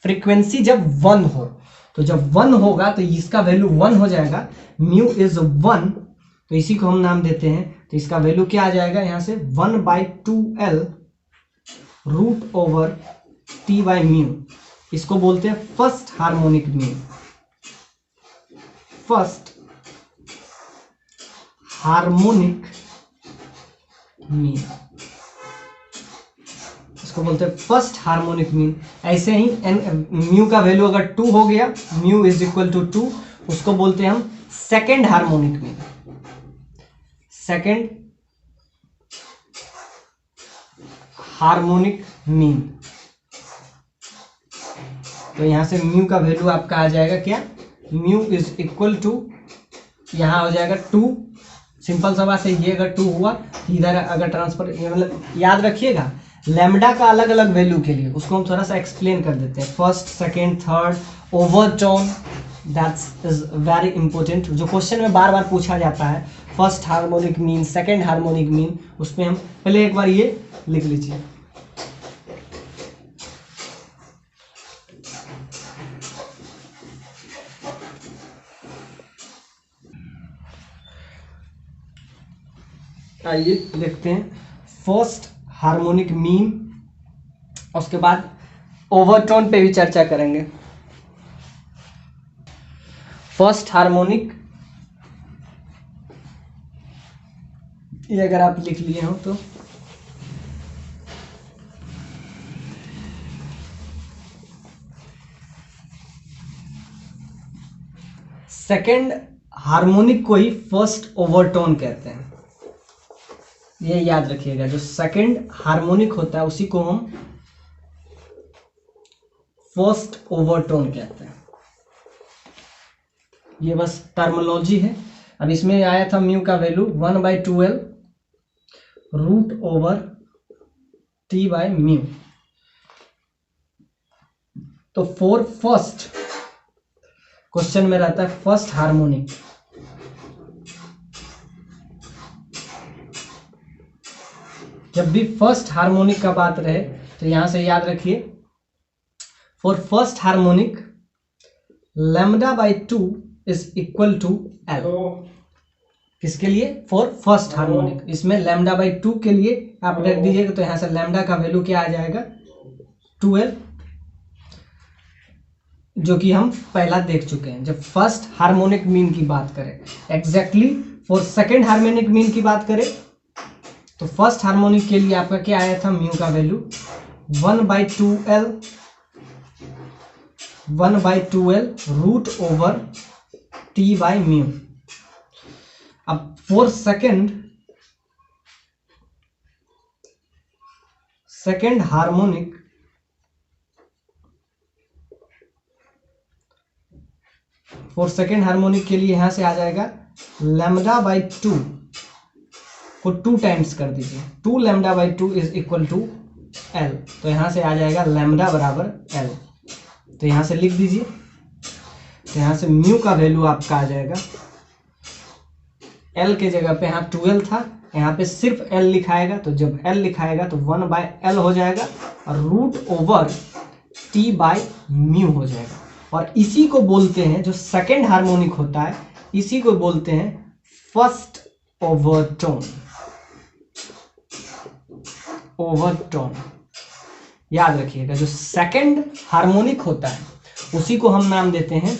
फ्रीक्वेंसी जब 1 हो, तो जब 1 होगा तो इसका वैल्यू 1 हो जाएगा, म्यू इज 1, तो इसी को हम नाम देते हैं। तो इसका वैल्यू क्या आ जाएगा यहाँ से, 1/2L root over T by mu, इसको बोलते हैं first harmonic mean, first harmonic mean, इसको बोलते हैं फर्स्ट हार्मोनिक मीन। ऐसे ही म्यू का वैल्यू अगर 2 हो गया, म्यू इज इक्वल टू 2, उसको बोलते हैं हम second harmonic mean, second harmonic mean. तो यहां से म्यू का वैल्यू आपका आ जाएगा क्या, म्यू इज इक्वल टू, यहां हो जाएगा 2, सिंपल सा बात है, ये अगर 2 हुआ इधर अगर ट्रांसफर, मतलब याद रखिएगा लैम्डा का अलग अलग वैल्यू के लिए उसको हम थोड़ा सा एक्सप्लेन कर देते हैं, first second third, overtone, that's is very important, जो क्वेश्चन में बार बार पूछा जाता है, first harmonic mean, second harmonic mean, उसमें हम पहले एक बार ये लिख लीजिए। आइए देखते हैं फर्स्ट हार्मोनिक मीन, उसके बाद ओवरटोन पे भी चर्चा करेंगे। फर्स्ट हार्मोनिक, ये अगर आप लिख लिए हो तो सेकंड हार्मोनिक को ही फर्स्ट ओवरटोन कहते हैं, ये याद रखिएगा। जो सेकंड हार्मोनिक होता है उसी को हम फर्स्ट ओवरटोन कहते हैं। ये बस टर्मिनोलॉजी है। अब इसमें आया था म्यू का value 1/2L root over T by mu. तो फॉर फर्स्ट क्वेश्चन में रहता है फर्स्ट हार्मोनिक, जब भी फर्स्ट हार्मोनिक का बात रहे तो यहां से याद रखिए for first harmonic λ/2 is equal to L। किसके लिए? For first harmonic. इसमें λ/2 के लिए आप रख दीजिएगा तो यहां से लैम्डा का वैल्यू क्या आ जाएगा 2L, जो कि हम पहला देख चुके हैं जब फर्स्ट हार्मोनिक मीन की बात करें। Exactly for second harmonic mean की बात करें तो फर्स्ट हार्मोनिक के लिए आपका क्या आया था म्यू का value 1/2L root over T by mu. अब फॉर सेकेंड हार्मोनिक के लिए यहां से आ जाएगा λ/2 को 2 टाइम्स कर दीजिए, 2 λ/2 इज इक्वल टू L। तो यहां से आ जाएगा लैम्डा बराबर L। तो यहां से लिख दीजिए, तो यहां से म्यू का वैल्यू आपका आ जाएगा L के जगह पे यहाँ 2L था, यहाँ पे सिर्फ L लिखाएगा। तो जब L लिखाएगा तो 1/L हो जाएगा और root over T by mu हो जाएगा। और इसी को बोलते हैं, जो सेकेंड हार्मोनिक होता है इसी को बोलते हैं फर्स्ट ओवरटोन। याद रखिएगा, जो सेकेंड हार्मोनिक होता है उसी को हम नाम देते हैं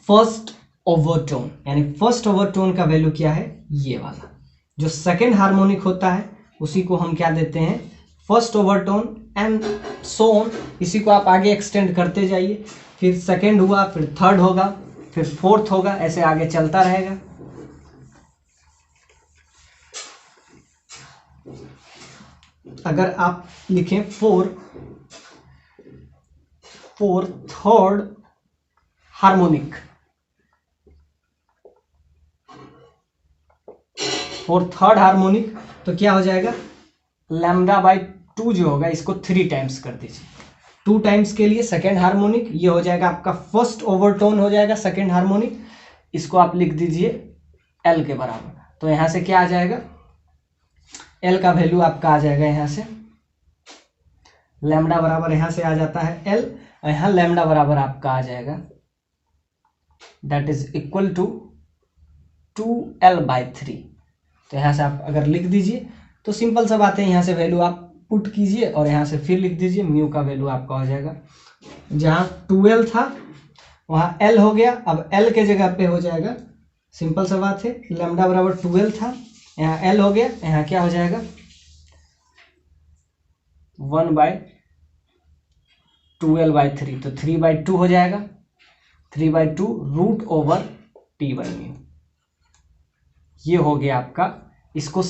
फर्स्ट ओवरटोन। यानी फर्स्ट ओवरटोन का वैल्यू क्या है? ये वाला। जो सेकेंड हार्मोनिक होता है उसी को हम क्या देते हैं? First overtone and so on. इसी को आप आगे एक्सटेंड करते जाइए, फिर सेकेंड हुआ, फिर थर्ड होगा, फिर फोर्थ होगा, ऐसे आगे चलता रहेगा। अगर आप लिखें फॉर थर्ड हार्मोनिक, तो क्या हो जाएगा? λ/2 जो होगा इसको 3 टाइम्स कर दीजिए। 2 टाइम्स के लिए सेकेंड हार्मोनिक, ये हो जाएगा आपका फर्स्ट ओवरटोन हो जाएगा सेकेंड हार्मोनिक। इसको आप लिख दीजिए L के बराबर। तो यहां से क्या आ जाएगा? L का वैल्यू आपका आ जाएगा यहां से लैम्डा बराबर, यहां से आ जाता है L, यहां लैम्डा बराबर आपका आ जाएगा that is equal to 2L/3। तो यहाँ से आप अगर लिख दीजिए तो सिंपल सा बात है, यहाँ से वैल्यू आप पुट कीजिए और यहाँ से फिर लिख दीजिए, म्यू का वैल्यू आपका हो जाएगा, जहाँ 2L था वहाँ L हो गया, अब L के जगह पे हो जाएगा, सिंपल सा बात है, लैम्डा बराबर 2L था, यहाँ L हो गया, यहाँ क्या हो जाएगा 1/2L/3। तो 3/2 हो जाएगा, 3/2 root over T by mu. ये हो गया आपका। इसको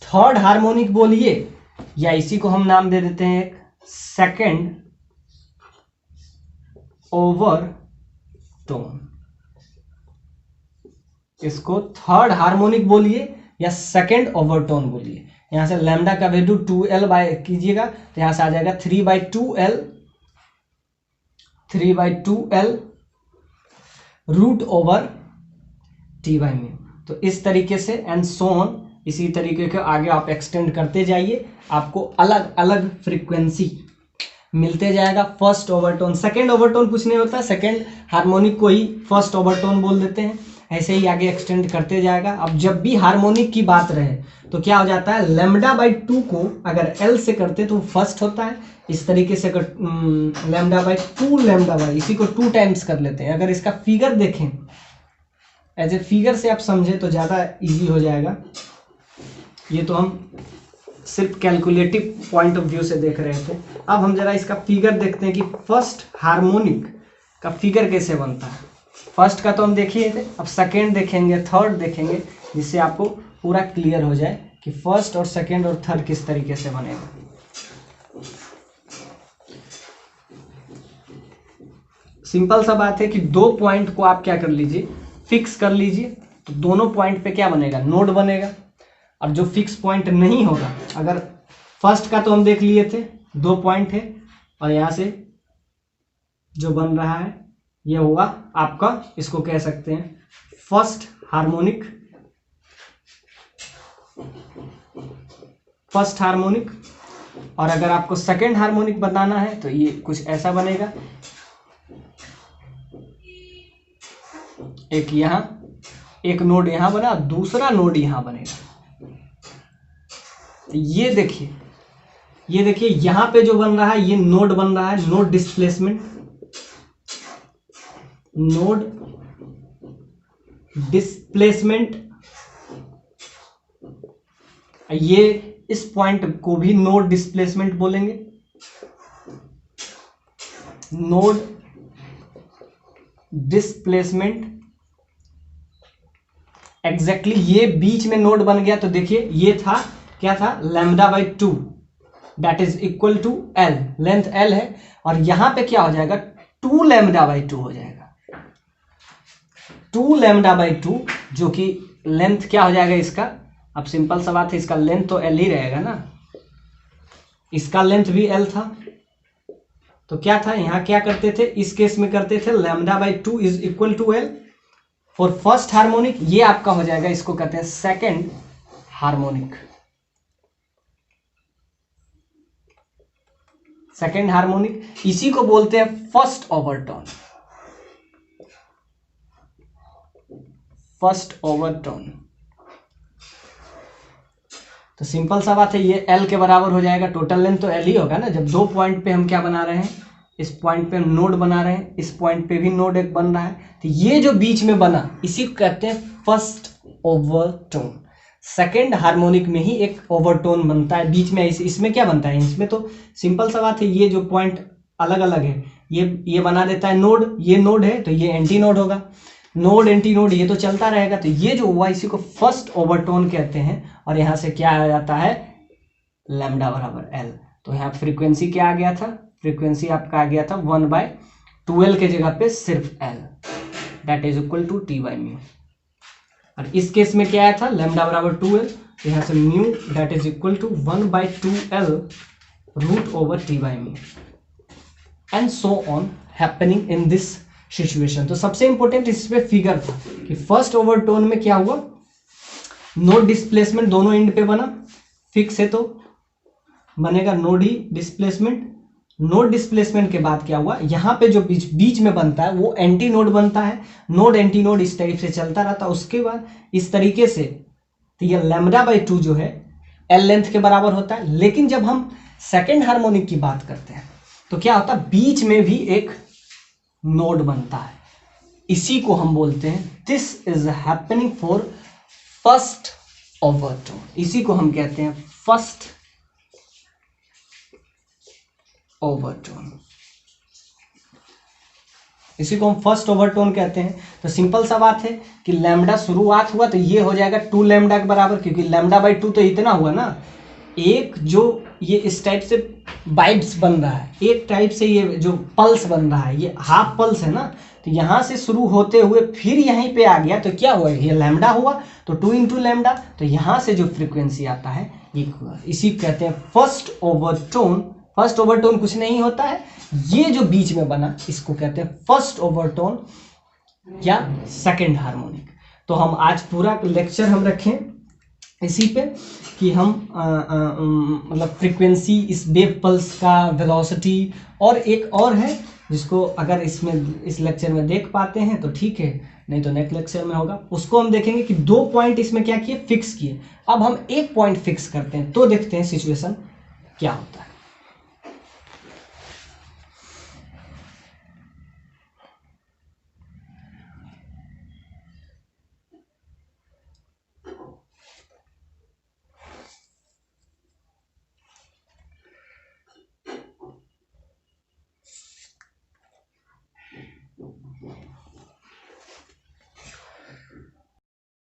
थर्ड हार्मोनिक बोलिए या इसी को हम नाम दे देते हैं एक सेकेंड ओवरटोन। इसको थर्ड हार्मोनिक बोलिए या सेकेंड ओवरटोन बोलिए। यहां से लैम्डा का वैल्यू 2L बाय कीजिएगा तो यहां से आ जाएगा 3/2L root over T by mu. तो इस तरीके से एंड सो ऑन, इसी तरीके के आगे आप एक्सटेंड करते जाइए, आपको अलग अलग फ्रीक्वेंसी मिलते जाएगा। फर्स्ट ओवरटोन, सेकेंड ओवरटोन कुछ नहीं होता, सेकेंड हार्मोनिक को ही फर्स्ट ओवरटोन बोल देते हैं। ऐसे ही आगे एक्सटेंड करते जाएगा। अब जब भी हार्मोनिक की बात रहे तो क्या हो जाता है, λ/2 को अगर L से करते तो फर्स्ट होता है। इस तरीके से अगर λ/2 इसी को 2 टाइम्स कर लेते हैं। अगर इसका फिगर देखें एज ए फिगर से आप समझे तो ज़्यादा इजी हो जाएगा। ये तो हम सिर्फ कैलकुलेटिव पॉइंट ऑफ व्यू से देख रहे थे। अब हम जरा इसका फिगर देखते हैं कि फर्स्ट हार्मोनिक का फिगर कैसे बनता है। फर्स्ट का तो हम देखिए थे, अब सेकेंड देखेंगे, थर्ड देखेंगे, जिससे आपको पूरा क्लियर हो जाए कि फर्स्ट और सेकेंड और थर्ड किस तरीके से बनेगा। सिंपल सा बात है कि दो पॉइंट को आप क्या कर लीजिए, फिक्स कर लीजिए, तो दोनों पॉइंट पे क्या बनेगा, नोड बनेगा। और जो फिक्स पॉइंट नहीं होगा, अगर फर्स्ट का तो हम देख लिए थे, दो पॉइंट है, और यहां से जो बन रहा है ये होगा आपका, इसको कह सकते हैं फर्स्ट हार्मोनिक, फर्स्ट हार्मोनिक। और अगर आपको सेकेंड हार्मोनिक बताना है तो ये कुछ ऐसा बनेगा, एक यहां, एक नोड यहां बना, दूसरा नोड यहां बनेगा। ये देखिए, ये देखिए यहां पे जो बन रहा है ये नोड बन रहा है, नोड डिस्प्लेसमेंट, नोड डिस्प्लेसमेंट। ये इस पॉइंट को भी नोड डिस्प्लेसमेंट बोलेंगे, नोड डिस्प्लेसमेंट। एग्जैक्टली ये बीच में नोड बन गया, तो देखिए ये था, क्या था, lambda by 2 that is equal to L, length L है, और यहां पे क्या हो जाएगा, 2 लैम्डा बाई 2 हो जाएगा, 2 लैम्डा बाई 2, जो कि लेंथ क्या हो जाएगा इसका, अब सिंपल सा बात है, इसका लेंथ तो एल ही रहेगा ना, इसका लेंथ भी एल था, तो क्या था, यहां क्या करते थे, इस केस में करते थे lambda by 2 is equal to L for first harmonic. ये आपका हो जाएगा, इसको कहते हैं सेकेंड हार्मोनिक, सेकेंड हार्मोनिक। इसी को बोलते हैं फर्स्ट ओवरटोन, फर्स्ट ओवरटोन। तो सिंपल सा बात है, ये एल के बराबर हो जाएगा, टोटल लेंथ तो एल ही होगा ना, जब दो पॉइंट पे हम क्या बना रहे हैं, इस पॉइंट पे हम नोड बना रहे हैं, इस पॉइंट पे भी नोड एक बन रहा है, तो ये जो बीच में बना इसी को कहते हैं फर्स्ट ओवरटोन। सेकेंड हार्मोनिक में ही एक ओवरटोन बनता है बीच में, इसमें क्या बनता है, इसमें तो सिंपल सा बात है, ये जो पॉइंट अलग अलग है, ये बना देता है नोड, ये नोड है तो ये एंटी नोड होगा, नोड एंटी नोड ये तो चलता रहेगा, तो ये जो हुआ इसी को फर्स्ट ओवरटोन कहते हैं। और यहां से क्या आ जाता है, लैम्डा बराबर एल, तो यहाँ फ्रीक्वेंसी क्या आ गया था, फ्रीक्वेंसी आपका आ गया था 1/12 के जगह पे सिर्फ L, that is equal to T by mu. और इस केस में क्या आया था, लैम्डा बराबर 2l, तो यहाँ से mu that is equal to 1/2l root over T by mu, and so on happening in this situation. तो सबसे इंपॉर्टेंट इस पे फिगर था कि फर्स्ट ओवरटोन में क्या हुआ, नोड डिस्प्लेसमेंट दोनों एंड पे बना, फिक्स है तो बनेगा नोड ही डिस्प्लेसमेंट। नोड डिस्प्लेसमेंट के बाद क्या हुआ, यहां पे जो बीच में बनता है वो एंटी नोड बनता है, नोड एंटी नोड इस टाइप से चलता रहता, उसके बाद इस तरीके से, तो ये लैम्डा बाई 2 जो है एल लेंथ के बराबर होता है। लेकिन जब हम सेकेंड हार्मोनिक की बात करते हैं तो क्या होता है, बीच में भी एक नोड बनता है, इसी को हम बोलते हैं, this is happening for first overtone, इसी को हम कहते हैं फर्स्ट ओवरटोन, इसी को हम फर्स्ट ओवरटोन कहते हैं। तो सिंपल सा बात है कि लैम्डा शुरुआत हुआ तो ये हो जाएगा 2 लैम्डा के बराबर, क्योंकि लैम्डा बाई 2 तो इतना हुआ ना, एक जो ये इस टाइप से वाइब्स बन रहा है, एक टाइप से ये जो पल्स बन रहा है ये हाफ पल्स है ना, तो यहां से शुरू होते हुए फिर यहीं पे आ गया, तो क्या हुआ, ये लैम्डा हुआ तो 2 इंटू लैम्डा, तो यहां से जो फ्रीक्वेंसी आता है ये हुआ, इसी कहते हैं फर्स्ट ओवरटोन। फर्स्ट ओवरटोन कुछ नहीं होता है, ये जो बीच में बना इसको कहते हैं फर्स्ट ओवरटोन या सेकेंड हार्मोनिक। तो हम आज पूरा लेक्चर हम रखें इसी पे कि हम मतलब फ्रीक्वेंसी, इस वेव पल्स का वेलोसिटी, और एक और है जिसको अगर इसमें इस लेक्चर में देख पाते हैं तो ठीक है, नहीं तो नेक्स्ट लेक्चर में होगा, उसको हम देखेंगे कि 2 पॉइंट इसमें क्या किए, फिक्स किए। अब हम एक पॉइंट फिक्स करते हैं तो देखते हैं सिचुएशन क्या होता है।